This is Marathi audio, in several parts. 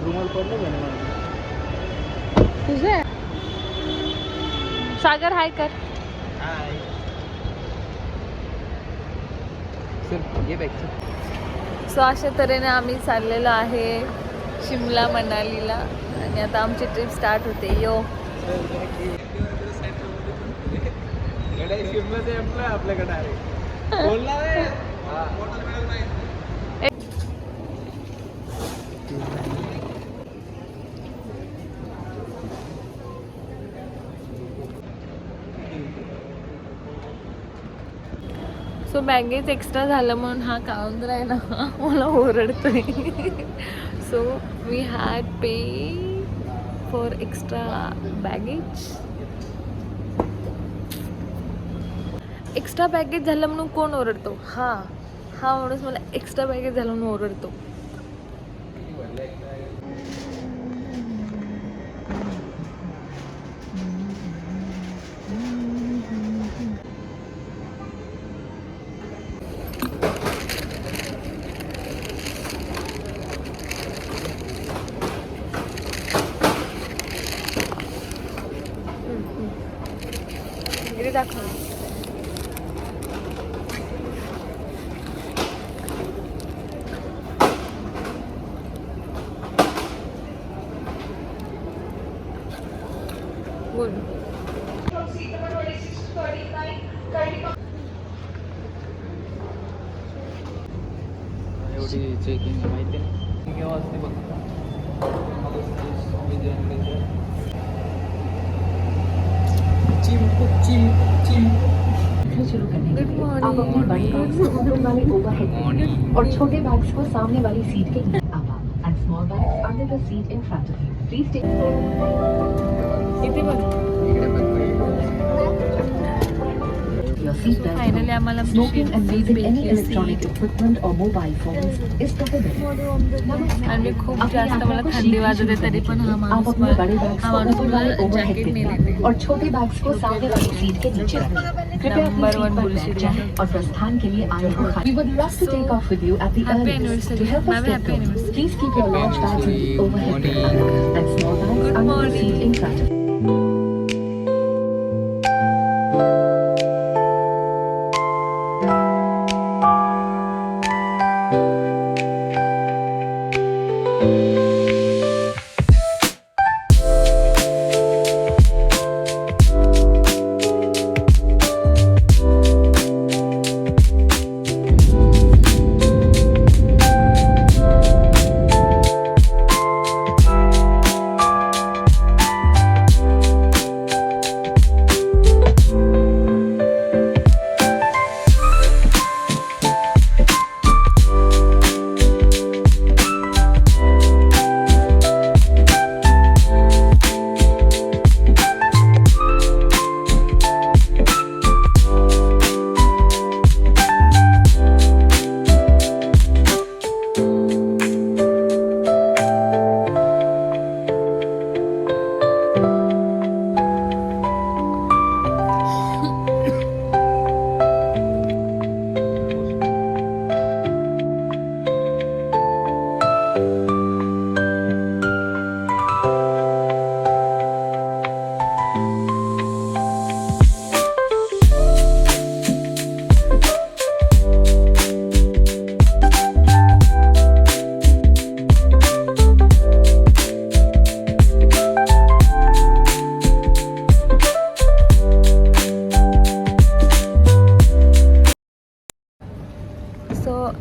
रुमाल पडलं का नाही? तुझे सागर हाय कर. हाय. चल ये बॅग. सो अशा तऱ्हेने आम्ही चाललेलो आहे शिमला मनालीला आणि आता आमची ट्रिप स्टार्ट होते. यो आपल्याकडे आहे. बोलला रे. सो बॅगेज एक्स्ट्रा झालं म्हणून हा काउंटर आहे ना मला ओरडतोय. So we had pay for extra baggage. Extra baggage झालं म्हणून कोण ओरडतो? हा माणूस मला एक्स्ट्रा बॅगेज झालं म्हणून ओरडतो. दाखव. बोल. एवढी चेकिंग माहिती नाही केव्हा असते बघ. शुरू करने के लिए आप अपने बड़े बैग्स को ऊपर वाले ओवरहेड और छोटे बैग्स को सामने वाली सीट के आप and small bags under the seat in front of you. Please take. इथे बघ. Your seatbelt. फायनली आम्हाला Smoking and using any electronic equipment or mobile phones is prohibited. आणि खूप जास्त मला थंडी वाजते तरी पण हा आप माणूस अपने बड़े बैग्स को ऊपर वाले मला ओवरहेड जॅकेट बिन नाही देते. और छोटे बैग्स को सामने वाली सीट के नीचे रखें. कृपया अपनी Number सीट one पर bullshit बैठ जाएं और प्रस्थान के लिए आगे को खाली. We would love to take off with you at the Happy earliest. anniversary. To help us Ma'am, get happy going, anniversary. please keep your large bags in the overhead bin and small bags Good under the seat in front of you.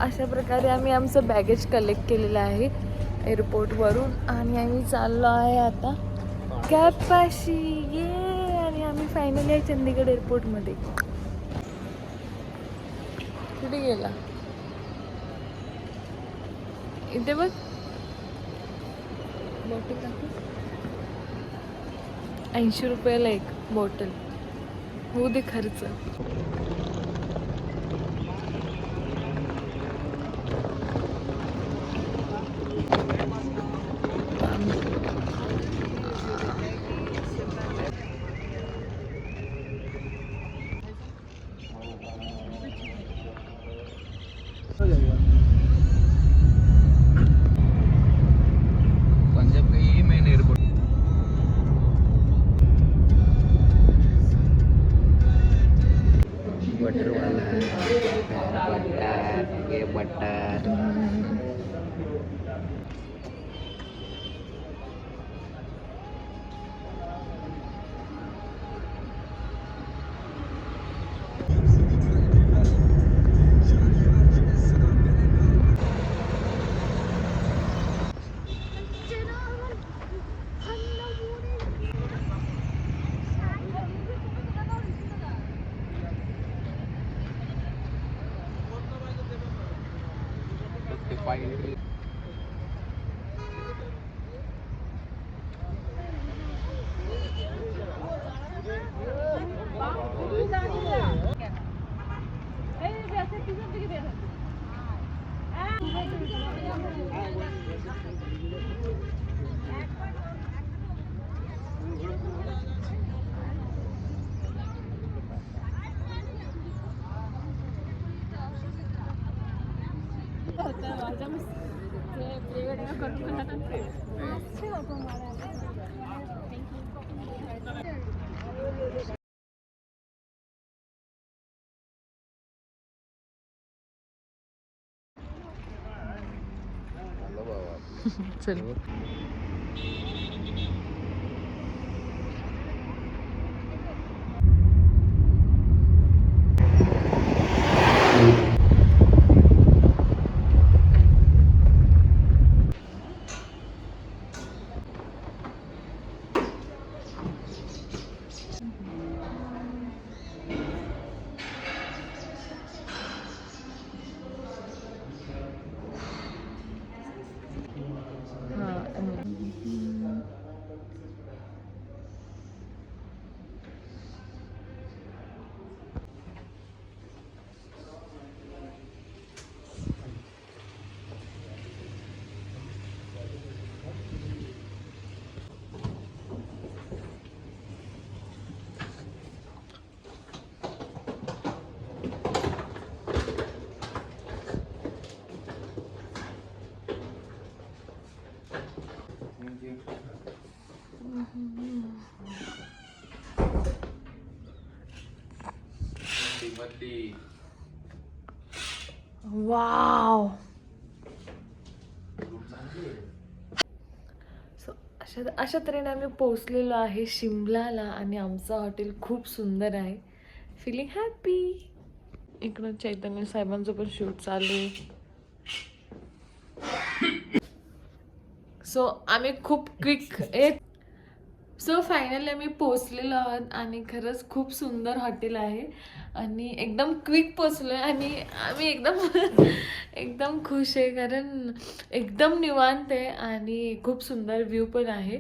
अशा प्रकारे आम्ही आमचं बॅगेज कलेक्ट केलेलं आहे एअरपोर्टवरून आणि आम्ही चाललो आहे आता कॅबपाशी. ये आणि आम्ही फायनली आहे चंदीगड एअरपोर्टमध्ये. कुठे गेला? इथे बघ. बॉटल टाकू. 80 रुपयाला एक बॉटल. होऊ दे खर्च. बटर ये बटर चल वाव. सो अशा तऱ्हेने आम्ही पोहोचलेलो आहे शिमलाला आणि आमचं हॉटेल खूप सुंदर आहे. Feeling happy. इकडं चैतन्य साहेबांचं पण शूट चालू आहे. सो आम्ही खूप क्विक सो फायनली आम्ही पोचलेलो आहोत आणि खरंच खूप सुंदर हॉटेल आहे आणि एकदम क्विक पोचलो आहे आणि आम्ही एकदम खुश आहे कारण एकदम निवांत आहे आणि खूप सुंदर व्ह्यू पण आहे.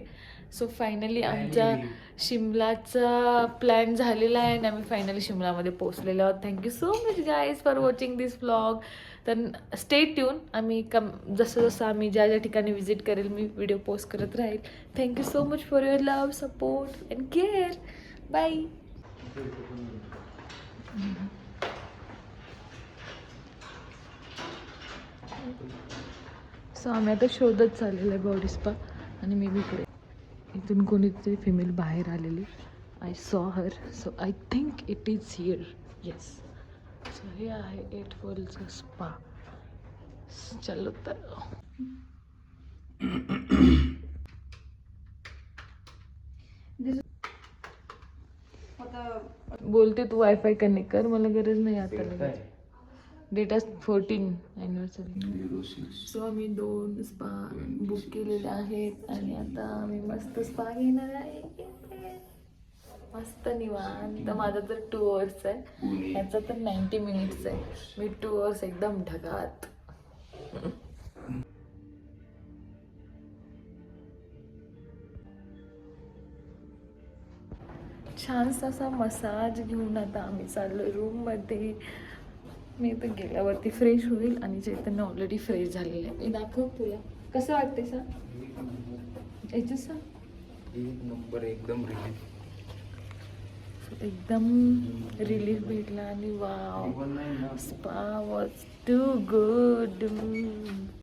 सो फायनली आमच्या शिमलाचा प्लॅन झालेला आहे आणि आम्ही फायनली शिमलामध्ये पोचलेलो आहोत. Thank you so much guys for watching this vlog. तर स्टे ट्यून. आम्ही जसं जसं आम्ही ज्या ज्या ठिकाणी विजिट करेल मी व्हिडिओ पोस्ट करत राहील. Thank you so much for your love support and care. Bye. So आम्ही आता शोधत चाललेलो आहे बॉडी स्पा आणि मी इकडे इथून कोणीतरी फिमेल बाहेर आलेली. I saw her. So I think it is here. Yes. So हे आहे 8 फॉलचा स्पा. चलो तर बोलते तू वायफाय कनेक्ट कर. मला गरज नाही आता लगेच. Data 14 anniversary. सो आम्ही 2 स्पा बुक केलेले आहेत आणि आता आम्ही मस्त स्पा घेणार आहे. मस्त निवांत. माझा तर 2 hours आहे. याचा तर 90 minutes आहे. मी 2 hours एकदम ढगात. छानसा असा मसाज घेऊन आता आम्ही चाललो रूममध्ये. मी तर गेल्यावरती फ्रेश होईल आणि चैतन्य ऑलरेडी फ्रेश झालेलं आहे. मी दाखव तुला कसं वाटते सांग. याचं सांग. एक नंबर. एकदम रिलीफ. एकदम रिलीफ भेटला आणि wow. Spa was too good.